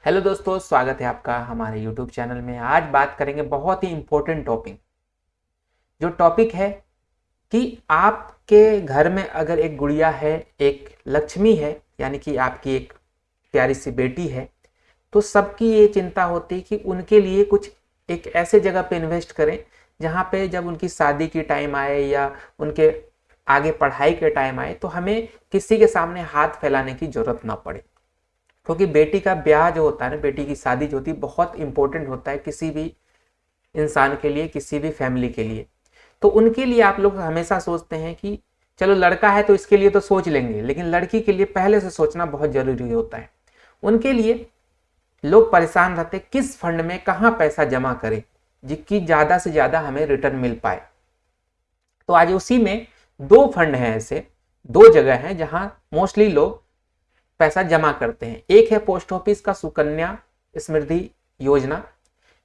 Hello दोस्तों, स्वागत है आपका हमारे YouTube चैनल में। आज बात करेंगे बहुत ही इम्पोर्टेंट टॉपिक। जो टॉपिक है कि आपके घर में अगर एक गुड़िया है, एक लक्ष्मी है, यानी कि आपकी एक प्यारी सी बेटी है, तो सबकी ये चिंता होती है कि उनके लिए कुछ एक ऐसे जगह पे इन्वेस्ट करें जहाँ पे जब उनकी शादी की टाइम आए या उनके आगे पढ़ाई के टाइम आए तो हमें किसी के सामने हाथ फैलाने की जरूरत ना पड़े। क्योंकि बेटी का ब्याह जो होता है ना, बेटी की शादी जो होती है, बहुत इंपॉर्टेंट होता है किसी भी इंसान के लिए, किसी भी फैमिली के लिए। तो उनके लिए आप लोग हमेशा सोचते हैं कि चलो लड़का है तो इसके लिए तो सोच लेंगे, लेकिन लड़की के लिए पहले से सोचना बहुत जरूरी होता है। उनके लिए लोग परेशान रहते हैं किस फंड में कहाँ पैसा जमा करें जिसकी ज़्यादा से ज़्यादा हमें रिटर्न मिल पाए। तो आज उसी में दो फंड हैं, ऐसे दो जगह हैं जहाँ मोस्टली लोग पैसा जमा करते हैं। एक है पोस्ट ऑफिस का सुकन्या समृद्धि योजना,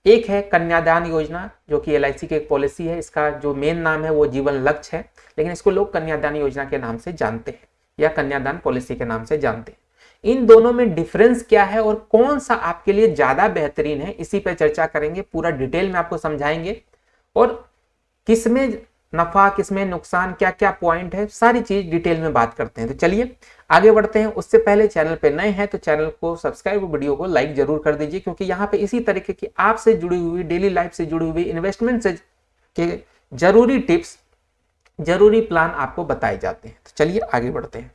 एक है कन्यादान योजना जो कि LIC की एक पॉलिसी है। इसका जो मेन नाम है वो जीवन लक्ष्य है, लेकिन इसको लोग कन्यादान योजना के नाम से जानते हैं या कन्यादान पॉलिसी के नाम से जानते हैं। इन दोनों में डिफरेंस क्या है और कौन सा आपके लिए ज्यादा बेहतरीन है, इसी पर चर्चा करेंगे। पूरा डिटेल में आपको समझाएंगे और किसमें नफा किसमें नुकसान, क्या क्या पॉइंट है, सारी चीज डिटेल में बात करते हैं। तो चलिए आगे बढ़ते हैं। उससे पहले चैनल पे नए हैं तो चैनल को सब्सक्राइब, वीडियो को लाइक जरूर कर दीजिए, क्योंकि यहाँ पे इसी तरीके की आपसे जुड़ी हुई, डेली लाइफ से जुड़ी हुई, इन्वेस्टमेंट से के जरूरी टिप्स, जरूरी प्लान आपको बताए जाते हैं। तो चलिए आगे बढ़ते हैं।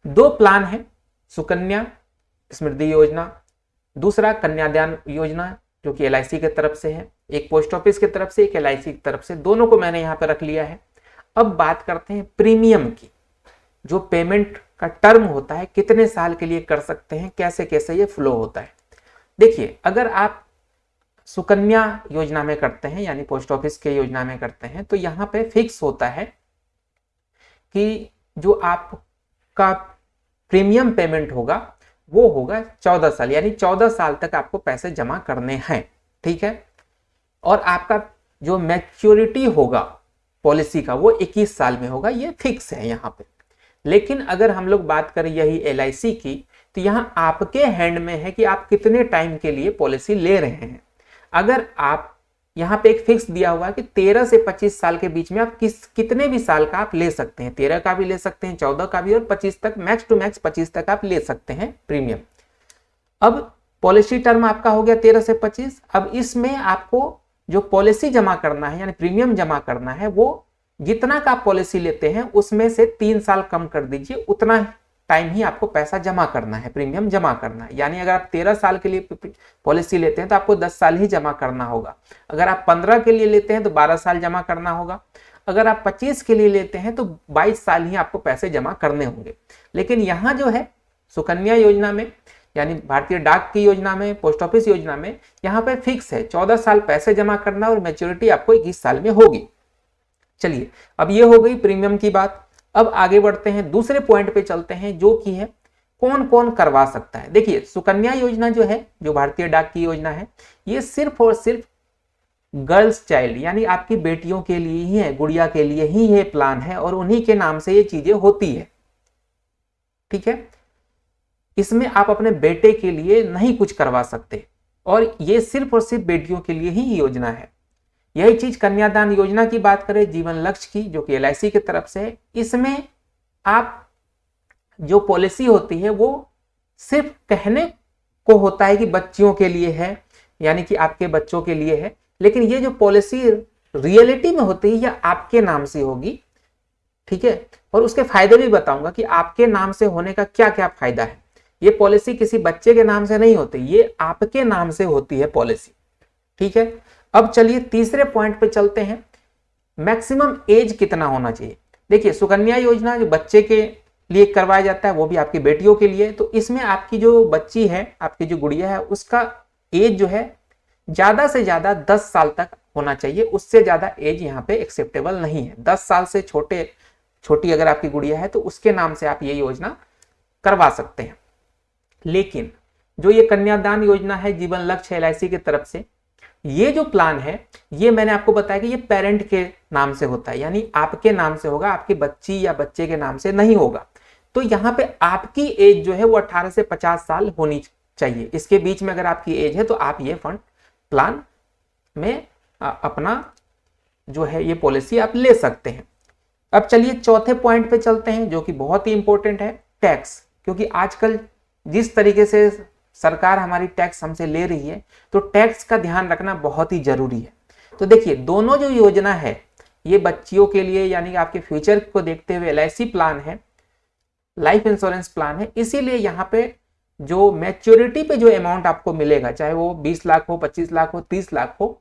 दो प्लान है, सुकन्या समृद्धि योजना, दूसरा कन्यादान योजना जो कि LIC की तरफ से है। एक पोस्ट ऑफिस की तरफ से, एक LIC की तरफ से, दोनों को मैंने यहाँ पे रख लिया है। अब बात करते हैं प्रीमियम की। जो पेमेंट का टर्म होता है, कितने साल के लिए कर सकते हैं, कैसे कैसे ये फ्लो होता है। देखिए, अगर आप सुकन्या योजना में करते हैं यानी पोस्ट ऑफिस के योजना में करते हैं तो यहाँ पे फिक्स होता है कि जो आपका प्रीमियम पेमेंट होगा वो होगा 14 साल, यानी 14 साल तक आपको पैसे जमा करने हैं। ठीक है। और आपका जो मैच्योरिटी होगा पॉलिसी का वो 21 साल में होगा, ये फिक्स है यहाँ पे। लेकिन अगर हम लोग बात करें यही LIC की, तो यहाँ आपके हैंड में है कि आप कितने टाइम के लिए पॉलिसी ले रहे हैं। अगर आप यहाँ पे एक फिक्स दिया हुआ है कि 13 से 25 साल के बीच में आप कितने भी साल का आप ले सकते हैं, 13 का भी ले सकते हैं, 14 का भी, और 25 तक, मैक्स टू मैक्स 25 तक आप ले सकते हैं प्रीमियम। अब पॉलिसी टर्म आपका हो गया 13 से 25। अब इसमें आपको जो पॉलिसी जमा करना है यानी प्रीमियम जमा करना है, वो जितना का आप पॉलिसी लेते हैं उसमें से 3 साल कम कर दीजिए, उतना टाइम ही आपको पैसा जमा करना है, प्रीमियम जमा करना है। यानी अगर आप 13 साल के लिए पॉलिसी लेते हैं तो आपको 10 साल ही जमा करना होगा। अगर आप 15 के लिए लेते हैं तो 12 साल जमा करना होगा। अगर आप 25 के लिए लेते हैं तो 22 साल ही आपको पैसे जमा करने होंगे। लेकिन यहाँ जो है सुकन्या योजना में यानी भारतीय डाक की योजना में, पोस्ट ऑफिस योजना में, यहाँ पे फिक्स है 14 साल पैसे जमा करना और मैच्योरिटी आपको 21 साल में होगी। चलिए, अब ये हो गई प्रीमियम की बात। अब आगे बढ़ते हैं, दूसरे पॉइंट पे चलते हैं जो कि है कौन कौन करवा सकता है। देखिए, सुकन्या योजना जो है, जो भारतीय डाक की योजना है, ये सिर्फ और सिर्फ गर्ल्स चाइल्ड यानी आपकी बेटियों के लिए ही है, गुड़िया के लिए ही ये प्लान है और उन्हीं के नाम से ये चीजें होती है। ठीक है। इसमें आप अपने बेटे के लिए नहीं कुछ करवा सकते और ये सिर्फ और सिर्फ बेटियों के लिए ही योजना है। यही चीज कन्यादान योजना की बात करें, जीवन लक्ष्य की, जो कि LIC की तरफ से है, इसमें आप जो पॉलिसी होती है वो सिर्फ कहने को होता है कि बच्चियों के लिए है, यानी कि आपके बच्चों के लिए है, लेकिन ये जो पॉलिसी रियलिटी में होती है या आपके नाम से होगी। ठीक है। और उसके फायदे भी बताऊंगा कि आपके नाम से होने का क्या क्या फायदा है। ये पॉलिसी किसी बच्चे के नाम से नहीं होती, ये आपके नाम से होती है पॉलिसी। ठीक है। अब चलिए तीसरे पॉइंट पे चलते हैं, मैक्सिमम एज कितना होना चाहिए। देखिए, सुकन्या योजना जो बच्चे के लिए करवाया जाता है वो भी आपकी बेटियों के लिए, तो इसमें आपकी जो बच्ची है, आपकी जो गुड़िया है, उसका एज जो है ज्यादा से ज्यादा 10 साल तक होना चाहिए। उससे ज्यादा एज यहाँ पे एक्सेप्टेबल नहीं है। 10 साल से छोटी अगर आपकी गुड़िया है तो उसके नाम से आप ये योजना करवा सकते हैं। लेकिन जो ये कन्यादान योजना है, जीवन लक्ष्य LIC की तरफ से, ये जो प्लान है ये मैंने आपको बताया कि ये पेरेंट के नाम से होता है, यानी आपके नाम से होगा, आपकी बच्ची या बच्चे के नाम से नहीं होगा। तो यहाँ पे आपकी एज जो है वो 18 से 50 साल होनी चाहिए। इसके बीच में अगर आपकी एज है तो आप ये फंड प्लान में अपना जो है ये पॉलिसी आप ले सकते हैं। अब चलिए चौथे पॉइंट पे चलते हैं जो कि बहुत ही इंपॉर्टेंट है, टैक्स। क्योंकि आजकल जिस तरीके से सरकार हमारी टैक्स हमसे ले रही है तो टैक्स का ध्यान रखना बहुत ही जरूरी है। तो देखिए दोनों जो योजना है ये बच्चियों के लिए यानी कि आपके फ्यूचर को देखते हुए LIC प्लान है, लाइफ इंश्योरेंस प्लान है, इसीलिए यहाँ पे जो मैच्योरिटी पे जो अमाउंट आपको मिलेगा चाहे वो 20 लाख हो, 25 लाख हो, 30 लाख हो,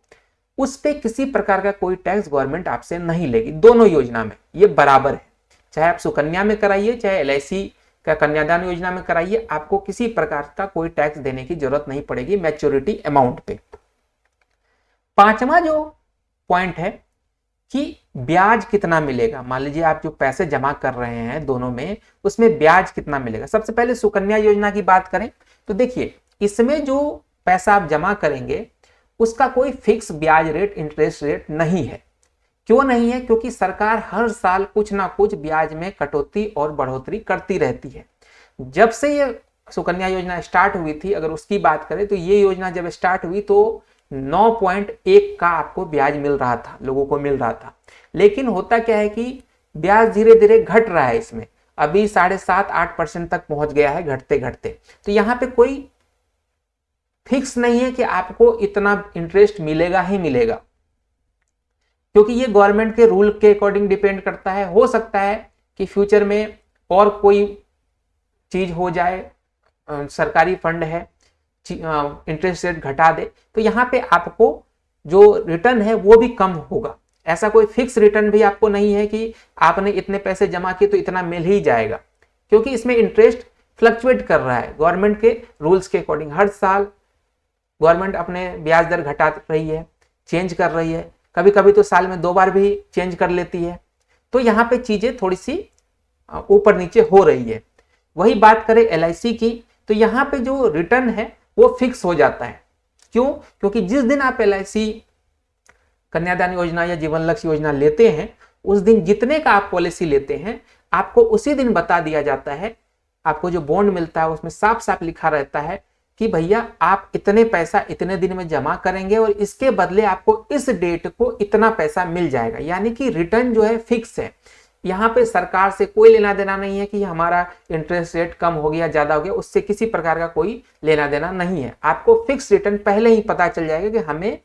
उस पे किसी प्रकार का कोई टैक्स गवर्नमेंट आपसे नहीं लेगी। दोनों योजना में ये बराबर है, चाहे आप सुकन्या में कराइए चाहे LIC का कन्यादान योजना में कराइए, आपको किसी प्रकार का कोई टैक्स देने की जरूरत नहीं पड़ेगी मैच्योरिटी अमाउंट पे। पांचवा जो पॉइंट है कि ब्याज कितना मिलेगा। मान लीजिए आप जो पैसे जमा कर रहे हैं दोनों में, उसमें ब्याज कितना मिलेगा। सबसे पहले सुकन्या योजना की बात करें तो देखिए इसमें जो पैसा आप जमा करेंगे उसका कोई फिक्स ब्याज रेट, इंटरेस्ट रेट नहीं है। क्यों नहीं है? क्योंकि सरकार हर साल कुछ ना कुछ ब्याज में कटौती और बढ़ोतरी करती रहती है। जब से ये सुकन्या योजना स्टार्ट हुई थी, अगर उसकी बात करें तो ये योजना जब स्टार्ट हुई तो 9.1 का आपको ब्याज मिल रहा था, लोगों को मिल रहा था। लेकिन होता क्या है कि ब्याज धीरे धीरे घट रहा है, इसमें अभी 7.5-8% तक पहुंच गया है घटते घटते। तो यहाँ पे कोई फिक्स नहीं है कि आपको इतना इंटरेस्ट मिलेगा ही मिलेगा, क्योंकि ये गवर्नमेंट के रूल के अकॉर्डिंग डिपेंड करता है। हो सकता है कि फ्यूचर में और कोई चीज हो जाए, सरकारी फंड है, इंटरेस्ट रेट घटा दे तो यहाँ पे आपको जो रिटर्न है वो भी कम होगा। ऐसा कोई फिक्स रिटर्न भी आपको नहीं है कि आपने इतने पैसे जमा किए तो इतना मिल ही जाएगा, क्योंकि इसमें इंटरेस्ट फ्लक्चुएट कर रहा है गवर्नमेंट के रूल्स के अकॉर्डिंग। हर साल गवर्नमेंट अपने ब्याज दर घटा रही है, चेंज कर रही है, कभी कभी तो साल में 2 बार भी चेंज कर लेती है। तो यहाँ पे चीजें थोड़ी सी ऊपर नीचे हो रही है। वही बात करें LIC की तो यहाँ पे जो रिटर्न है वो फिक्स हो जाता है। क्यों? क्योंकि जिस दिन आप LIC कन्यादान योजना या जीवन लक्ष्य योजना लेते हैं उस दिन जितने का आप पॉलिसी लेते हैं आपको उसी दिन बता दिया जाता है। आपको जो बॉन्ड मिलता है उसमें साफ साफ लिखा रहता है कि भैया आप इतने पैसा इतने दिन में जमा करेंगे और इसके बदले आपको इस डेट को इतना पैसा मिल जाएगा। यानी कि रिटर्न जो है फिक्स है। यहाँ पे सरकार से कोई लेना देना नहीं है कि हमारा इंटरेस्ट रेट कम हो गया, ज्यादा हो गया, उससे किसी प्रकार का कोई लेना देना नहीं है। आपको फिक्स रिटर्न पहले ही पता चल जाएगा कि हमें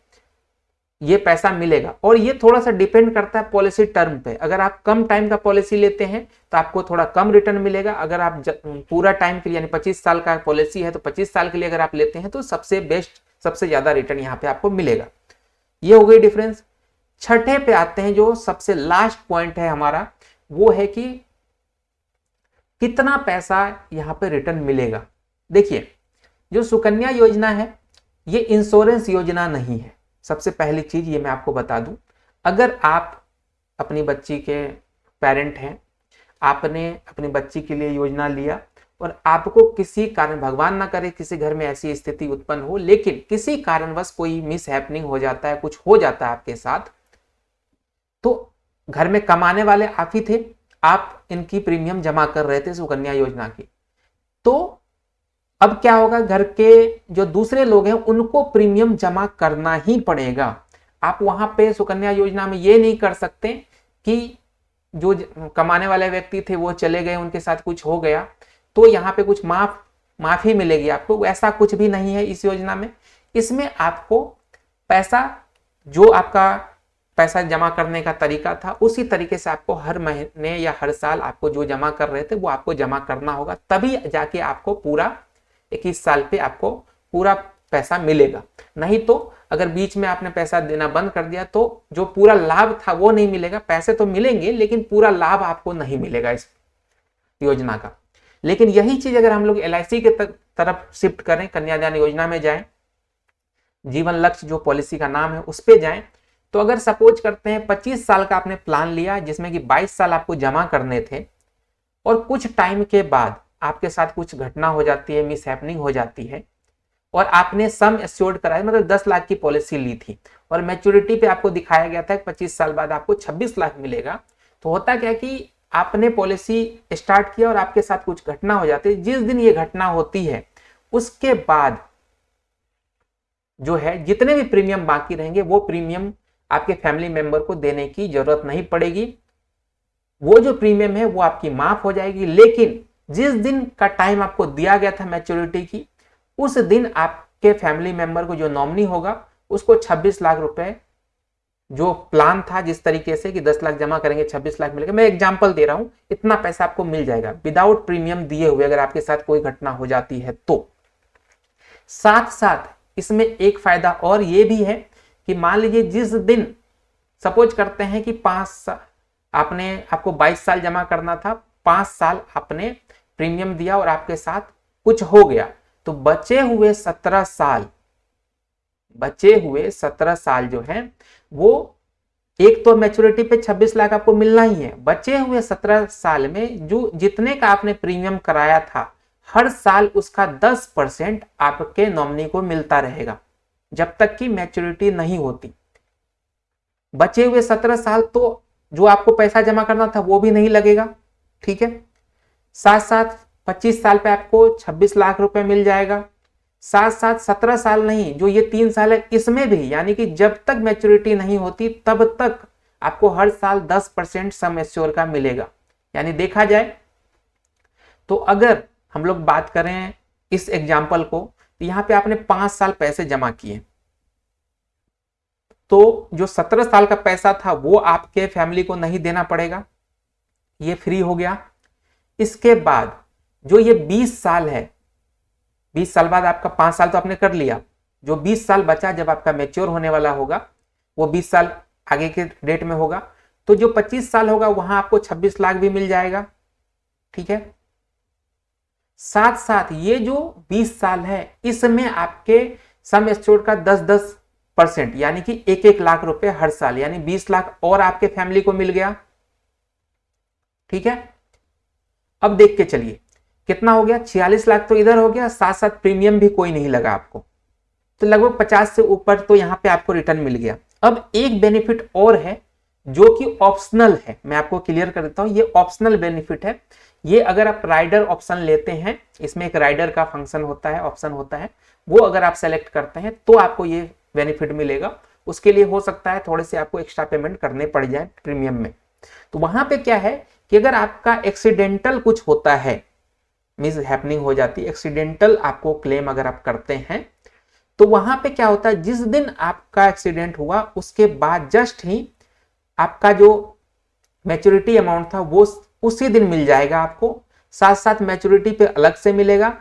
ये पैसा मिलेगा। और ये थोड़ा सा डिपेंड करता है पॉलिसी टर्म पे। अगर आप कम टाइम का पॉलिसी लेते हैं तो आपको थोड़ा कम रिटर्न मिलेगा। अगर आप पूरा टाइम के लिए यानी 25 साल का पॉलिसी है तो 25 साल के लिए अगर आप लेते हैं तो सबसे बेस्ट, सबसे ज्यादा रिटर्न यहाँ पे आपको मिलेगा। ये हो गई डिफरेंस। छठे पे आते हैं, जो सबसे लास्ट पॉइंट है हमारा, वो है कि कितना पैसा यहाँ पे रिटर्न मिलेगा। देखिए जो सुकन्या योजना है ये इंश्योरेंस योजना नहीं है। सबसे पहली चीज ये मैं आपको बता दूं, अगर आप अपनी बच्ची के पेरेंट हैं, आपने अपनी बच्ची के लिए योजना लिया और आपको किसी कारण, भगवान ना करे किसी घर में ऐसी स्थिति उत्पन्न हो, लेकिन किसी कारणवश कोई मिस हैपनिंग हो जाता है, कुछ हो जाता है आपके साथ, तो घर में कमाने वाले आप ही थे, आप इनकी प्रीमियम जमा कर रहे थे सुकन्या योजना की, तो अब क्या होगा, घर के जो दूसरे लोग हैं उनको प्रीमियम जमा करना ही पड़ेगा। आप वहां पे सुकन्या योजना में ये नहीं कर सकते कि जो कमाने वाले व्यक्ति थे वो चले गए, उनके साथ कुछ हो गया तो यहाँ पे कुछ माफी मिलेगी आपको, ऐसा कुछ भी नहीं है इस योजना में। इसमें आपको पैसा, जो आपका पैसा जमा करने का तरीका था उसी तरीके से आपको हर महीने या हर साल आपको जो जमा कर रहे थे वो आपको जमा करना होगा, तभी जाके आपको पूरा 21 साल पे आपको पूरा पैसा मिलेगा। नहीं तो अगर बीच में आपने पैसा देना बंद कर दिया तो जो पूरा लाभ था वो नहीं मिलेगा। पैसे तो मिलेंगे लेकिन पूरा लाभ आपको नहीं मिलेगा इस योजना का। लेकिन यही चीज अगर हम लोग LIC के तरफ शिफ्ट करें, कन्यादान योजना में जाएं, जीवन लक्ष्य जो पॉलिसी का नाम है उस पे जाएं, तो अगर सपोज करते हैं 25 साल का आपने प्लान लिया जिसमें कि 22 साल आपको जमा करने थे और कुछ टाइम के बाद आपके साथ कुछ घटना हो जाती है, मिस हैपनिंग हो जाती है और आपने सम एश्योर्ड कराया, मतलब 10 लाख की पॉलिसी ली थी और मैच्योरिटी पे आपको दिखाया गया था कि 25 साल बाद आपको 26 लाख मिलेगा। तो होता क्या कि आपने पॉलिसी स्टार्ट किया और आपके साथ कुछ घटना हो जाती है। जिस दिन ये घटना होती है उसके बाद जो है जितने भी प्रीमियम बाकी रहेंगे वो प्रीमियम आपके फैमिली मेंबर को देने की जरूरत नहीं पड़ेगी। वो जो प्रीमियम है वो आपकी माफ हो जाएगी, लेकिन जिस दिन का टाइम आपको दिया गया था मैच्योरिटी की, उस दिन आपके फैमिली मेंबर को जो नॉमिनी होगा उसको 26 लाख रुपए जो प्लान था, जिस तरीके से कि 10 लाख जमा करेंगे 26 लाख मिलेगा, मैं एग्जांपल दे रहा हूं, इतना पैसा आपको मिल जाएगा विदाउट प्रीमियम दिए हुए, अगर आपके साथ कोई घटना हो जाती है तो। साथ साथ इसमें एक फायदा और ये भी है कि मान लीजिए जिस दिन, सपोज करते हैं कि आपको 22 साल जमा करना था, 5 साल आपने प्रीमियम दिया और आपके साथ कुछ हो गया, तो बचे हुए 17 साल जो है वो, एक तो मैच्योरिटी पे 26 लाख आपको मिलना ही है, बचे हुए 17 साल में जो जितने का आपने प्रीमियम कराया था हर साल उसका 10% आपके नॉमिनी को मिलता रहेगा जब तक कि मैच्योरिटी नहीं होती। बचे हुए 17 साल तो जो आपको पैसा जमा करना था वो भी नहीं लगेगा, ठीक है। साथ साथ 25 साल पे आपको 26 लाख रुपए मिल जाएगा। साथ साथ 17 साल नहीं, जो ये 3 साल है इसमें भी, यानी कि जब तक मैच्योरिटी नहीं होती तब तक आपको हर साल 10% सम एश्योर का मिलेगा। यानी देखा जाए तो अगर हम लोग बात करें इस एग्जाम्पल को, तो यहां पे आपने 5 साल पैसे जमा किए, तो जो 17 साल का पैसा था वो आपके फैमिली को नहीं देना पड़ेगा, ये फ्री हो गया। इसके बाद जो ये 20 साल है, 20 साल बाद आपका 5 साल तो आपने कर लिया, जो 20 साल बचा जब आपका मैच्योर होने वाला होगा वो 20 साल आगे के डेट में होगा, तो जो 25 साल होगा वहां आपको 26 लाख भी मिल जाएगा, ठीक है। साथ साथ ये जो 20 साल है इसमें आपके सम एश्योर्ड का 10% यानी कि 1 लाख रुपए हर साल, यानी 20 लाख और आपके फैमिली को मिल गया, ठीक है। अब देख के चलिए कितना हो गया, 46 लाख तो इधर हो गया, साथ साथ प्रीमियम भी कोई नहीं लगा आपको, तो लगभग 50 से ऊपर तो यहां पे आपको रिटर्न मिल गया। अब एक बेनिफिट और है जो कि ऑप्शनल है, मैं आपको क्लियर कर देता हूं, ये ऑप्शनल बेनिफिट है। ये अगर आप राइडर ऑप्शन लेते हैं, इसमें एक राइडर का फंक्शन होता है, ऑप्शन होता है, वो अगर आप सेलेक्ट करते हैं तो आपको ये बेनिफिट मिलेगा। उसके लिए हो सकता है थोड़े से आपको एक्स्ट्रा पेमेंट करने पड़ जाए प्रीमियम में। तो वहां पे क्या है कि अगर आपका एक्सीडेंटल कुछ होता है, मिस हैपनिंग हो जाती है, एक्सीडेंटल आपको क्लेम अगर आप करते हैं, तो वहां पे क्या होता है, जिस दिन आपका एक्सीडेंट हुआ उसके बाद जस्ट ही आपका जो मैच्योरिटी अमाउंट था वो उसी दिन मिल जाएगा आपको, साथ साथ मैच्योरिटी पे अलग से मिलेगा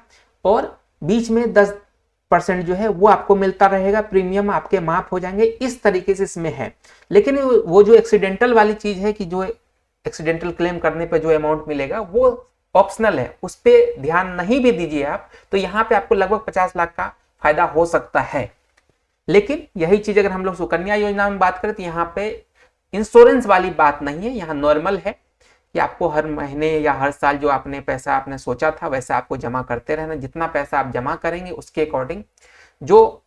और बीच में 10% जो है वो आपको मिलता रहेगा, प्रीमियम आपके माफ हो जाएंगे, इस तरीके से इसमें है। लेकिन वो जो एक्सीडेंटल वाली चीज है कि जो एक्सीडेंटल क्लेम करने पे जो अमाउंट मिलेगा वो ऑप्शनल है, उस पर ध्यान नहीं भी दीजिए आप, तो यहाँ पे आपको लगभग 50 लाख का फायदा हो सकता है। लेकिन यही चीज अगर हम लोग सुकन्या योजना में बात करें तो यहाँ पे इंश्योरेंस वाली बात नहीं है, यहाँ नॉर्मल है कि आपको हर महीने या हर साल जो आपने पैसा आपने सोचा था वैसा आपको जमा करते रहना। जितना पैसा आप जमा करेंगे उसके अकॉर्डिंग जो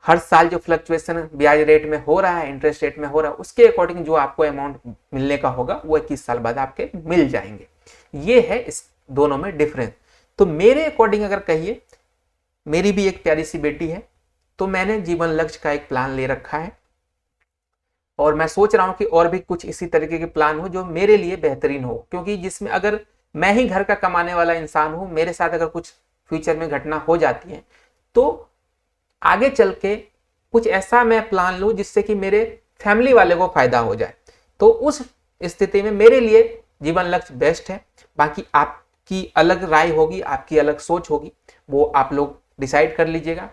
हर साल जो फ्लक्चुएशन ब्याज रेट में हो रहा है, इंटरेस्ट रेट में हो रहा है, उसके अकॉर्डिंग जो आपको अमाउंट मिलने का होगा वो 21 साल बाद आपके मिल जाएंगे। ये है इस दोनों में डिफरेंस। तो मेरे अकॉर्डिंग अगर कहिए, मेरी भी एक प्यारी सी बेटी है, तो मैंने जीवन लक्ष्य का एक प्लान ले रखा है और मैं सोच रहा हूं कि और भी कुछ इसी तरीके के प्लान हो जो मेरे लिए बेहतरीन हो, क्योंकि जिसमें अगर मैं ही घर का कमाने वाला इंसान हूं, मेरे साथ अगर कुछ फ्यूचर में घटना हो जाती है तो आगे चल के कुछ ऐसा मैं प्लान लूं जिससे कि मेरे फैमिली वाले को फायदा हो जाए। तो उस स्थिति में मेरे लिए जीवन लक्ष्य बेस्ट है। बाकी आपकी अलग राय होगी, आपकी अलग सोच होगी, वो आप लोग डिसाइड कर लीजिएगा।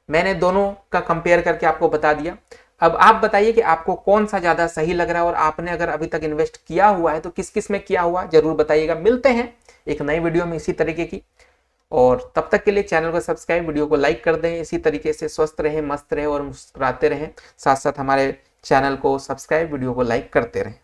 मैंने दोनों का कंपेयर करके आपको बता दिया। अब आप बताइए कि आपको कौन सा ज्यादा सही लग रहा है और आपने अगर अभी तक इन्वेस्ट किया हुआ है तो किस किस में किया हुआ जरूर बताइएगा। मिलते हैं एक नई वीडियो में इसी तरीके की, और तब तक के लिए चैनल को सब्सक्राइब, वीडियो को लाइक कर दें। इसी तरीके से स्वस्थ रहें, मस्त रहें और मुस्कुराते रहें। साथ साथ हमारे चैनल को सब्सक्राइब, वीडियो को लाइक करते रहें।